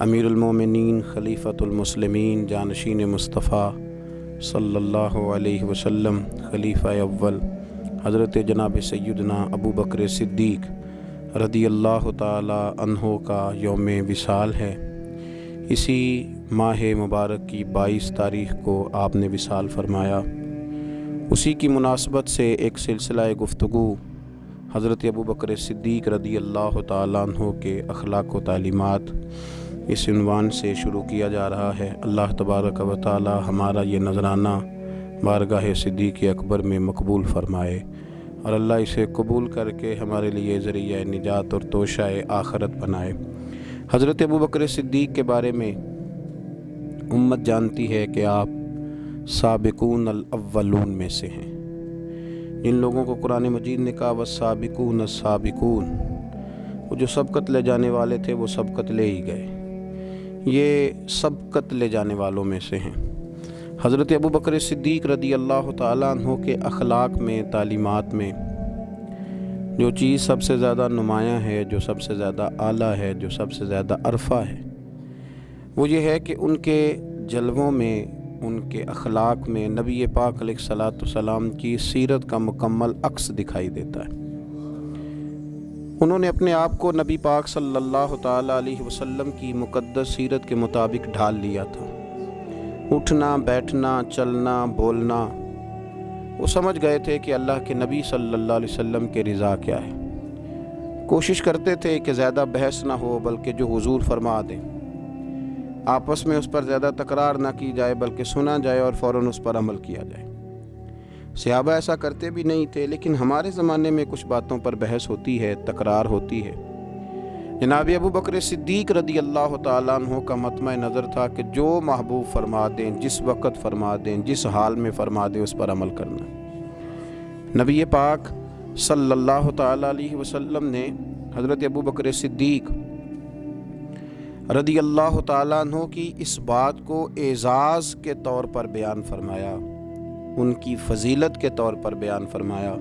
امیر المومنین خلیفۃ المسلمین جانشین مصطفیٰ صلی اللہ علیہ وسلم خلیفہ اول حضرت جناب سیدنا ابو بکر صدیق رضی اللہ تعالی عنہ کا یوم وصال ہے۔ اسی ماہ مبارک کی 22 تاریخ کو آپ نے وصال فرمایا۔ اسی کی مناسبت سے ایک سلسلہ گفتگو حضرت ابو بکر صدیق رضی اللہ تعالیٰ عنہ کے اخلاق و تعلیمات اس عنوان سے شروع کیا جا رہا ہے۔ اللہ تبارک و تعالی ہمارا یہ نذرانہ بارگاہ صدیق اکبر میں مقبول فرمائے، اور اللہ اسے قبول کر کے ہمارے لیے ذریعہ نجات اور توشہ آخرت بنائے۔ حضرت ابو بکر صدیق کے بارے میں امت جانتی ہے کہ آپ سابقون الاولون میں سے ہیں۔ جن لوگوں کو قرآن مجید نے کہا والسابقون السابقون، وہ جو سبقت لے جانے والے تھے وہ سبقت لے ہی گئے، یہ سبقت لے جانے والوں میں سے ہیں۔ حضرت ابو بکر صدیق رضی اللہ تعالیٰ عنہ کے اخلاق میں، تعلیمات میں جو چیز سب سے زیادہ نمایاں ہے، جو سب سے زیادہ اعلیٰ ہے، جو سب سے زیادہ عرفہ ہے، وہ یہ ہے کہ ان کے جلووں میں، ان کے اخلاق میں نبی پاک علیہ الصلاۃ والسلام کی سیرت کا مکمل عکس دکھائی دیتا ہے۔ انہوں نے اپنے آپ کو نبی پاک صلی اللہ تعالیٰ علیہ وسلم کی مقدس سیرت کے مطابق ڈھال لیا تھا۔ اٹھنا، بیٹھنا، چلنا، بولنا، وہ سمجھ گئے تھے کہ اللہ کے نبی صلی اللہ علیہ وسلم کے رضا کیا ہے۔ کوشش کرتے تھے کہ زیادہ بحث نہ ہو، بلکہ جو حضور فرما دیں، آپس میں اس پر زیادہ تکرار نہ کی جائے، بلکہ سنا جائے اور فوراً اس پر عمل کیا جائے۔ صحابہ ایسا کرتے بھی نہیں تھے، لیکن ہمارے زمانے میں کچھ باتوں پر بحث ہوتی ہے، تکرار ہوتی ہے۔ جناب ابو بکر صدیق رضی اللہ تعالیٰ عنہ کا مطمع نظر تھا کہ جو محبوب فرما دیں، جس وقت فرما دیں، جس حال میں فرما دیں، اس پر عمل کرنا۔ نبی پاک صلی اللہ تعالیٰ علیہ وسلم نے حضرت ابو بکر صدیق رضی اللہ تعالیٰ عنہ کی اس بات کو اعزاز کے طور پر بیان فرمایا، ان کی فضیلت کے طور پر بیان فرمایا۔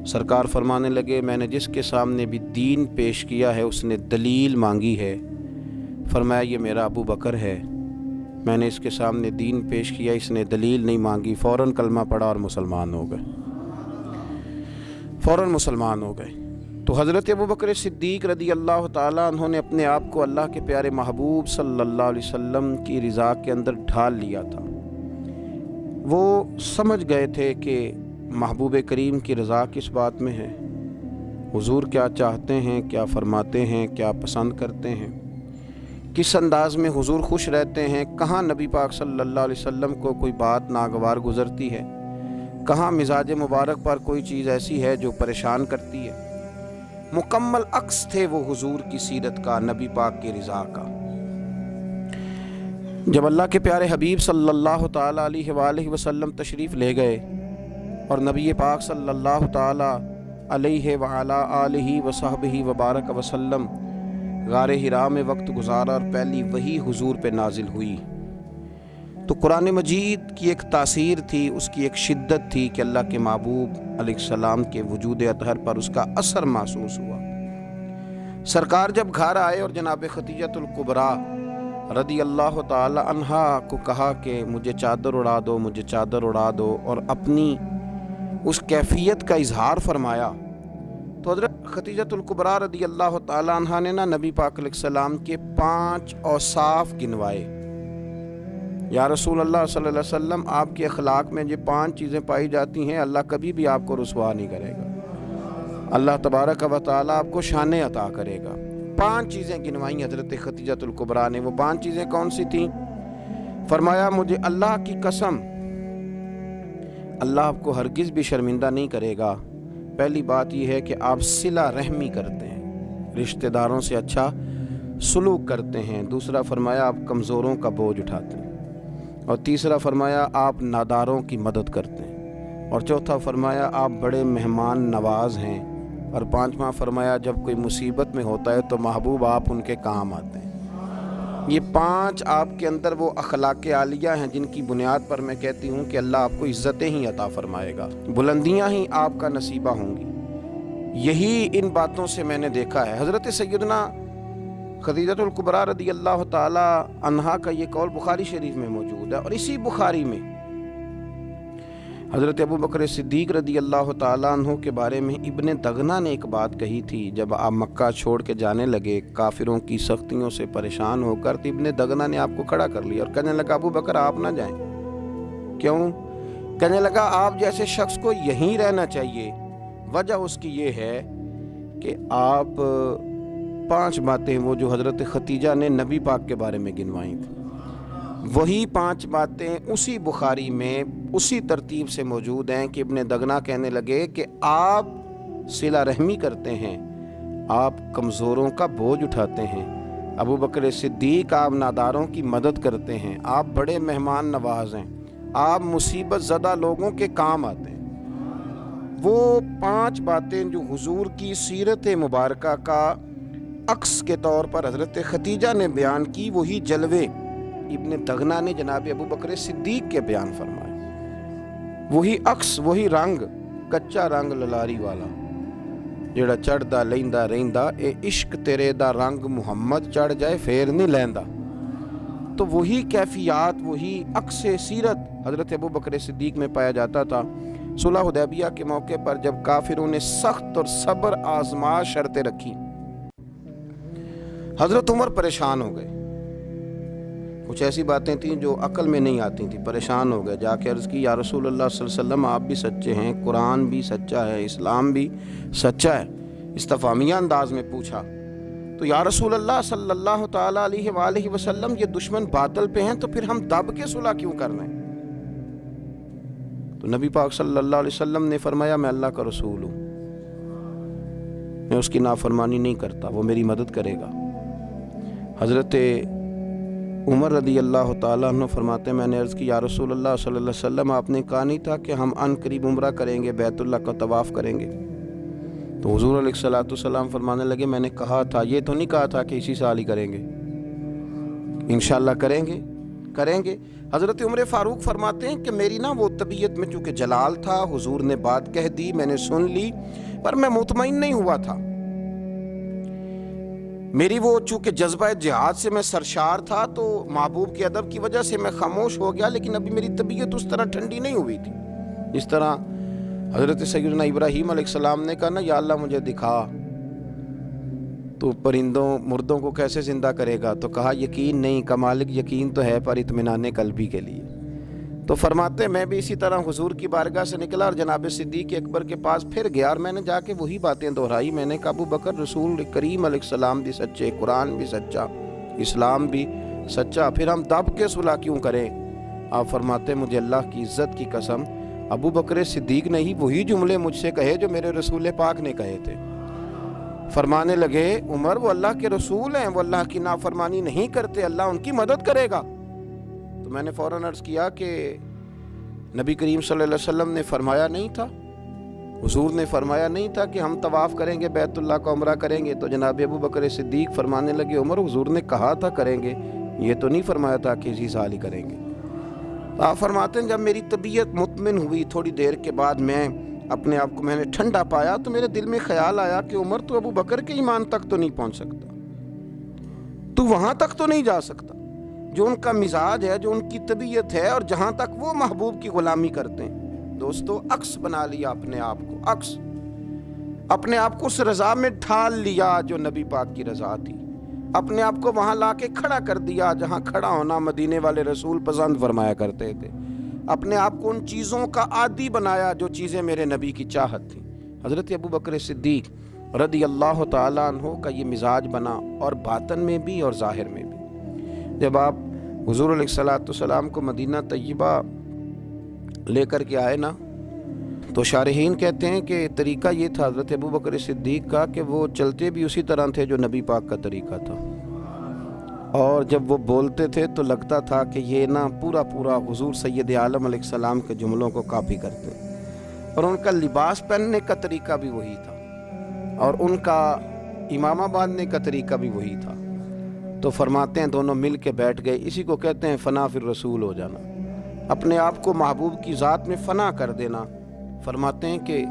سرکار فرمانے لگے، میں نے جس کے سامنے بھی دین پیش کیا ہے اس نے دلیل مانگی ہے، فرمایا یہ میرا ابو بکر ہے۔ میں نے اس کے سامنے دین پیش کیا، اس نے دلیل نہیں مانگی، فوراً کلمہ پڑھا اور مسلمان ہو گئے، فوراً مسلمان ہو گئے۔ تو حضرت ابو بکر صدیق رضی اللہ تعالیٰ عنہ نے اپنے آپ کو اللہ کے پیارے محبوب صلی اللہ علیہ وسلم کی رضا کے اندر ڈھال لیا تھا۔ وہ سمجھ گئے تھے کہ محبوب کریم کی رضا کس بات میں ہے، حضور کیا چاہتے ہیں، کیا فرماتے ہیں، کیا پسند کرتے ہیں، کس انداز میں حضور خوش رہتے ہیں، کہاں نبی پاک صلی اللہ علیہ وسلم کو کوئی بات ناگوار گزرتی ہے، کہاں مزاج مبارک پر کوئی چیز ایسی ہے جو پریشان کرتی ہے۔ مکمل عکس تھے وہ حضور کی سیرت کا، نبی پاک کی رضا کا۔ جب اللہ کے پیارے حبیب صلی اللہ تعالیٰ علیہ وآلہ وسلم تشریف لے گئے اور نبی پاک صلی اللہ تعالیٰ علیہ وعلا آلہ وصحبہ وبارک وسلم غار حرا میں وقت گزارا اور پہلی وحی حضور پہ نازل ہوئی، تو قرآن مجید کی ایک تاثیر تھی، اس کی ایک شدت تھی کہ اللہ کے محبوب علیہ السلام کے وجود اطہر پر اس کا اثر محسوس ہوا۔ سرکار جب گھر آئے اور جناب خدیجۃ الکبریٰ رضی اللہ تعالی عنہا کو کہا کہ مجھے چادر اڑا دو، مجھے چادر اڑا دو، اور اپنی اس کیفیت کا اظہار فرمایا، تو حضرت خدیجۃ الکبریٰ رضی اللہ تعالی عنہا نے نبی پاک علیہ السلام کے 5 اوصاف گنوائے۔ یا رسول اللہ صلی اللہ علیہ وسلم، آپ کے اخلاق میں یہ 5 چیزیں پائی جاتی ہیں، اللہ کبھی بھی آپ کو رسوا نہیں کرے گا، اللہ تبارک و تعالیٰ آپ کو شان عطا کرے گا۔ 5 چیزیں گنوائیں حضرت خدیجۃ الکبریٰ نے۔ وہ 5 چیزیں کون سی تھیں؟ فرمایا مجھے اللہ کی قسم، اللہ آپ کو ہرگز بھی شرمندہ نہیں کرے گا۔ پہلی بات یہ ہے کہ آپ صلہ رحمی کرتے ہیں، رشتہ داروں سے اچھا سلوک کرتے ہیں۔ دوسرا فرمایا آپ کمزوروں کا بوجھ اٹھاتے ہیں، اور تیسرا فرمایا آپ ناداروں کی مدد کرتے ہیں، اور چوتھا فرمایا آپ بڑے مہمان نواز ہیں، اور 5واں فرمایا جب کوئی مصیبت میں ہوتا ہے تو محبوب آپ ان کے کام آتے ہیں۔ یہ 5 آپ کے اندر وہ اخلاق عالیہ ہیں جن کی بنیاد پر میں کہتی ہوں کہ اللہ آپ کو عزتیں ہی عطا فرمائے گا، بلندیاں ہی آپ کا نصیبہ ہوں گی۔ یہی ان باتوں سے میں نے دیکھا ہے۔ حضرت سیدنا خدیجۃ الکبریٰ رضی اللہ تعالی عنہا کا یہ قول بخاری شریف میں موجود ہے، اور اسی بخاری میں حضرت ابو بکر صدیق رضی اللہ تعالیٰ عنہ کے بارے میں ابن دغنہ نے ایک بات کہی تھی۔ جب آپ مکہ چھوڑ کے جانے لگے کافروں کی سختیوں سے پریشان ہو کر، تو ابن دغنہ نے آپ کو کھڑا کر لیا اور کہنے لگا ابو بکر آپ نہ جائیں۔ کیوں؟ کہنے لگا آپ جیسے شخص کو یہیں رہنا چاہیے۔ وجہ اس کی یہ ہے کہ آپ 5 باتیں وہ جو حضرت ختیجہ نے نبی پاک کے بارے میں گنوائیں تھیں، وہی 5 باتیں اسی بخاری میں اسی ترتیب سے موجود ہیں کہ ابن دغنہ کہنے لگے کہ آپ صلہ رحمی کرتے ہیں، آپ کمزوروں کا بوجھ اٹھاتے ہیں، ابو بکر صدیق آپ ناداروں کی مدد کرتے ہیں، آپ بڑے مہمان نواز ہیں، آپ مصیبت زدہ لوگوں کے کام آتے ہیں۔ وہ 5 باتیں جو حضور کی سیرت مبارکہ کا عکس کے طور پر حضرت ختیجہ نے بیان کی، وہی جلوے ابن دغنہ نے جناب ابو بکر صدیق کے بیان فرمائے۔ وہی عکس، وہی رنگ، کچا رنگ للاری والا جڑا چڑھدا لیندا رہندا، اے عشق تیرے دا رنگ محمد چڑھ جائے پھر نہیں لیندا۔ تو وہی کیفیات، وہی عکس سیرت حضرت ابو بکر صدیق میں پایا جاتا تھا۔ صلح حدیبیہ کے موقع پر جب کافروں نے سخت اور صبر آزمائش شرطیں رکھی، حضرت عمر پریشان ہو گئے۔ کچھ ایسی باتیں تھیں جو عقل میں نہیں آتی تھیں، پریشان ہو گئے، جا کے عرض کی یا رسول اللہ صلی اللہ علیہ وسلم آپ بھی سچے ہیں، قرآن بھی سچا ہے، اسلام بھی سچا ہے۔ استفہامیہ انداز میں پوچھا تو یا رسول اللہ صلی اللہ تعالیٰ علیہ وآلہ وسلم یہ دشمن باطل پہ ہیں تو پھر ہم دب کے صلح کیوں کر رہے ہیں؟ تو نبی پاک صلی اللہ علیہ وسلم نے فرمایا میں اللہ کا رسول ہوں، میں اس کی نافرمانی نہیں کرتا، وہ میری مدد کرے گا۔ حضرت عمر رضی اللہ تعالیٰ عنہ فرماتے ہیں میں نے عرض کی یا رسول اللہ صلی اللہ علیہ وسلم آپ نے کہا نہیں تھا کہ ہم ان قریب عمرہ کریں گے، بیت اللہ کا طواف کریں گے؟ تو حضور علیہ الصلوۃ والسلام فرمانے لگے میں نے کہا تھا، یہ تو نہیں کہا تھا کہ اسی سال ہی کریں گے، انشاءاللہ کریں گے۔ حضرت عمر فاروق فرماتے ہیں کہ میری وہ طبیعت میں چونکہ جلال تھا، حضور نے بات کہہ دی، میں نے سن لی، پر میں مطمئن نہیں ہوا تھا۔ میری وہ چونکہ جذبہ جہاد سے میں سرشار تھا تو محبوب کے ادب کی وجہ سے میں خاموش ہو گیا، لیکن ابھی میری طبیعت اس طرح ٹھنڈی نہیں ہوئی تھی۔ اس طرح حضرت سیدنا ابراہیم علیہ السلام نے کہا یا اللہ مجھے دکھا تو پرندوں مردوں کو کیسے زندہ کرے گا؟ تو کہا یقین نہیں، کمالک یقین تو ہے پر اطمینان قلبی کے لیے۔ تو فرماتے میں بھی اسی طرح حضور کی بارگاہ سے نکلا اور جناب صدیق اکبر کے پاس پھر گیا، اور میں نے جا کے وہی باتیں دہرائی۔ میں نے کہا ابو بکر رسول کریم علیہ السلام بھی سچے، قرآن بھی سچا، اسلام بھی سچا، پھر ہم دب کے صلح کیوں کریں؟ آپ فرماتے مجھے اللہ کی عزت کی قسم ابو بکر صدیق نے ہی وہی جملے مجھ سے کہے جو میرے رسول پاک نے کہے تھے۔ فرمانے لگے عمر وہ اللہ کے رسول ہیں، وہ اللہ کی نافرمانی نہیں کرتے، اللہ ان کی مدد کرے گا۔ تو میں نے فوراً عرض کیا کہ نبی کریم صلی اللہ علیہ وسلم نے فرمایا نہیں تھا، حضور نے فرمایا نہیں تھا کہ ہم طواف کریں گے، بیت اللہ کا عمرہ کریں گے؟ تو جناب ابو بکر صدیق فرمانے لگے عمر حضور نے کہا تھا کریں گے، یہ تو نہیں فرمایا تھا کہ اسی سال ہی کریں گے۔ تو آپ فرماتے ہیں جب میری طبیعت مطمئن ہوئی، تھوڑی دیر کے بعد میں اپنے آپ کو میں نے ٹھنڈا پایا، تو میرے دل میں خیال آیا کہ عمر تو ابو بکر کے ایمان تک تو نہیں پہنچ سکتا، تو وہاں تک تو نہیں جا سکتا جو ان کا مزاج ہے، جو ان کی طبیعت ہے، اور جہاں تک وہ محبوب کی غلامی کرتے ہیں۔ دوستو عکس بنا لیا اپنے آپ کو، عکس اپنے آپ کو اس رضا میں ڈھال لیا جو نبی پاک کی رضا تھی، اپنے آپ کو وہاں لا کے کھڑا کر دیا جہاں کھڑا ہونا مدینے والے رسول پسند فرمایا کرتے تھے، اپنے آپ کو ان چیزوں کا عادی بنایا جو چیزیں میرے نبی کی چاہت تھیں۔ حضرت ابو بکر صدیق رضی اللہ تعالیٰ عنہ کا یہ مزاج بنا، اور باطن میں بھی اور ظاہر میں بھی۔ جب آپ حضور علیہ الصلوۃ والسلام کو مدینہ طیبہ لے کر کے آئے نا، تو شارحین کہتے ہیں کہ طریقہ یہ تھا حضرت ابو بکر صدیق کا کہ وہ چلتے بھی اسی طرح تھے جو نبی پاک کا طریقہ تھا، اور جب وہ بولتے تھے تو لگتا تھا کہ یہ پورا حضور سید عالم علیہ السلام کے جملوں کو کاپی کرتے ہیں، اور ان کا لباس پہننے کا طریقہ بھی وہی تھا، اور ان کا امامہ باندھنے کا طریقہ بھی وہی تھا۔ تو فرماتے ہیں دونوں مل کے بیٹھ گئے، اسی کو کہتے ہیں فنا فی الرسول ہو جانا، اپنے آپ کو محبوب کی ذات میں فنا کر دینا۔ فرماتے ہیں کہ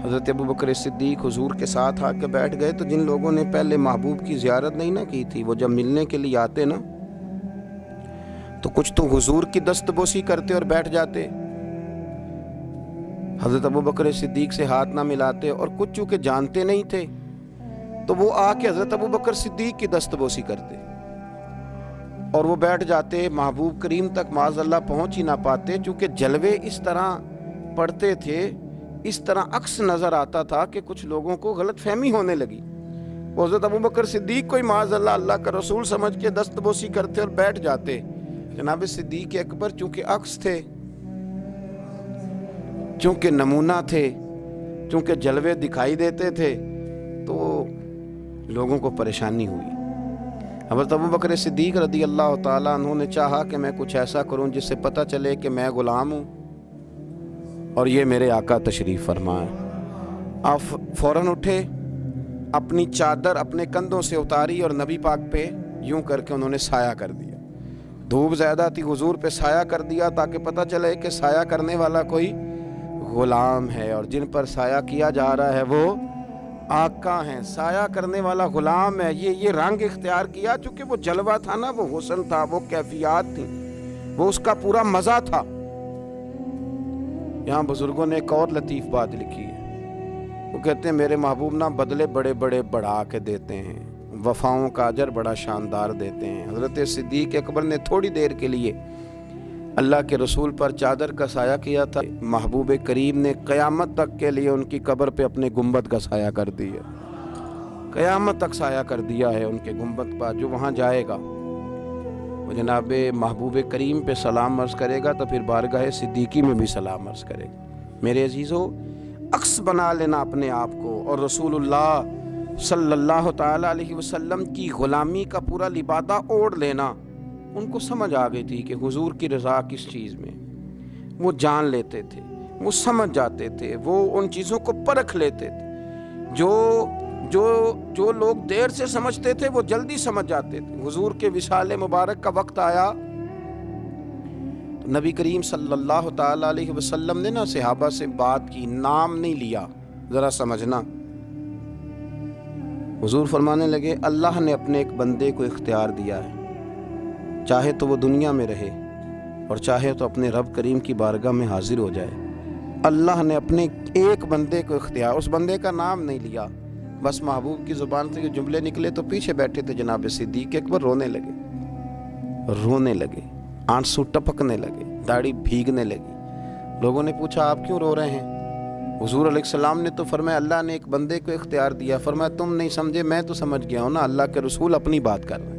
حضرت ابو بکر صدیق حضور کے ساتھ آ کے بیٹھ گئے تو جن لوگوں نے پہلے محبوب کی زیارت نہیں نہ کی تھی، وہ جب ملنے کے لیے آتے نا تو کچھ تو حضور کی دست بوسی کرتے اور بیٹھ جاتے، حضرت ابو بکر صدیق سے ہاتھ نہ ملاتے، اور کچھ چونکہ جانتے نہیں تھے تو وہ آ کے حضرت ابو بکر صدیق کی دست بوسی کرتے اور وہ بیٹھ جاتے، محبوب کریم تک معاذ اللہ پہنچ ہی نہ پاتے، چونکہ جلوے اس طرح پڑتے تھے، اس طرح عکس نظر آتا تھا کہ کچھ لوگوں کو غلط فہمی ہونے لگی۔ وہ حضرت ابو بکر صدیق کو ہی معاذ اللہ اللہ کا رسول سمجھ کے دست بوسی کرتے اور بیٹھ جاتے۔ جناب صدیق اکبر چونکہ عکس تھے، چونکہ نمونہ تھے، چونکہ جلوے دکھائی دیتے تھے، تو لوگوں کو پریشانی ہوئی۔ حضرت ابو بکر صدیق رضی اللہ تعالیٰ عنہ نے چاہا کہ میں کچھ ایسا کروں جس سے پتہ چلے کہ میں غلام ہوں اور یہ میرے آقا تشریف فرمائے۔ آپ فوراً اٹھے، اپنی چادر اپنے کندھوں سے اتاری اور نبی پاک پہ یوں کر کے انہوں نے سایہ کر دیا۔ دھوپ زیادہ تھی، حضور پہ سایہ کر دیا تاکہ پتہ چلے کہ سایہ کرنے والا کوئی غلام ہے، اور جن پر سایہ کیا جا رہا ہے وہ آقا ہیں، سایہ کرنے والا غلام ہے۔ یہ رنگ اختیار کیا چونکہ وہ جلوہ تھا نا، وہ حسن تھا، وہ کیفیات تھی، وہ اس کا پورا مزہ تھا۔ یہاں بزرگوں نے ایک اور لطیف بات لکھی ہے، وہ کہتے ہیں میرے محبوب نا بدلے بڑے بڑے بڑھا کے دیتے ہیں، وفاؤں کا اجر بڑا شاندار دیتے ہیں۔ حضرت صدیق اکبر نے تھوڑی دیر کے لیے اللہ کے رسول پر چادر کا سایہ کیا تھا، محبوب کریم نے قیامت تک کے لیے ان کی قبر پہ اپنے گنبد کا سایہ کر دیا، قیامت تک سایہ کر دیا ہے ان کے گنبد پر۔ جو وہاں جائے گا وہ جناب محبوب کریم پہ سلام عرض کرے گا تو پھر بارگاہ صدیقی میں بھی سلام عرض کرے گا۔ میرے عزیزو، عکس بنا لینا اپنے آپ کو اور رسول اللہ صلی اللہ تعالیٰ علیہ وسلم کی غلامی کا پورا لبادہ اوڑھ لینا، ان کو سمجھ آ گئی تھی کہ حضور کی رضا کس چیز میں، وہ جان لیتے تھے، وہ سمجھ جاتے تھے، وہ ان چیزوں کو پرکھ لیتے تھے۔ جو لوگ دیر سے سمجھتے تھے وہ جلدی سمجھ جاتے تھے۔ حضور کے وصال مبارک کا وقت آیا تو نبی کریم صلی اللہ تعالیٰ علیہ وسلم نے نا صحابہ سے بات کی، نام نہیں لیا، ذرا سمجھنا۔ حضور فرمانے لگے اللہ نے اپنے ایک بندے کو اختیار دیا ہے، چاہے تو وہ دنیا میں رہے اور چاہے تو اپنے رب کریم کی بارگاہ میں حاضر ہو جائے۔ اللہ نے اپنے ایک بندے کو اختیار، اس بندے کا نام نہیں لیا، بس محبوب کی زبان سے جملے نکلے تو پیچھے بیٹھے تھے جناب صدیق اکبر رونے لگے، آنسو ٹپکنے لگے، داڑھی بھیگنے لگی۔ لوگوں نے پوچھا آپ کیوں رو رہے ہیں؟ حضور علیہ السلام نے تو فرمایا اللہ نے ایک بندے کو اختیار دیا۔ فرمایا تم نہیں سمجھے، میں تو سمجھ گیا ہوں نا، اللہ کے رسول اپنی بات کر رہے ہیں۔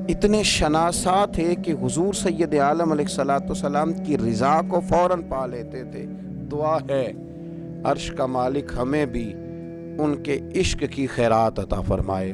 اتنے شناسا تھے کہ حضور سید عالم علیہ السلام کی رضا کو فوراً پا لیتے تھے۔ دعا ہے عرش کا مالک ہمیں بھی ان کے عشق کی خیرات عطا فرمائے۔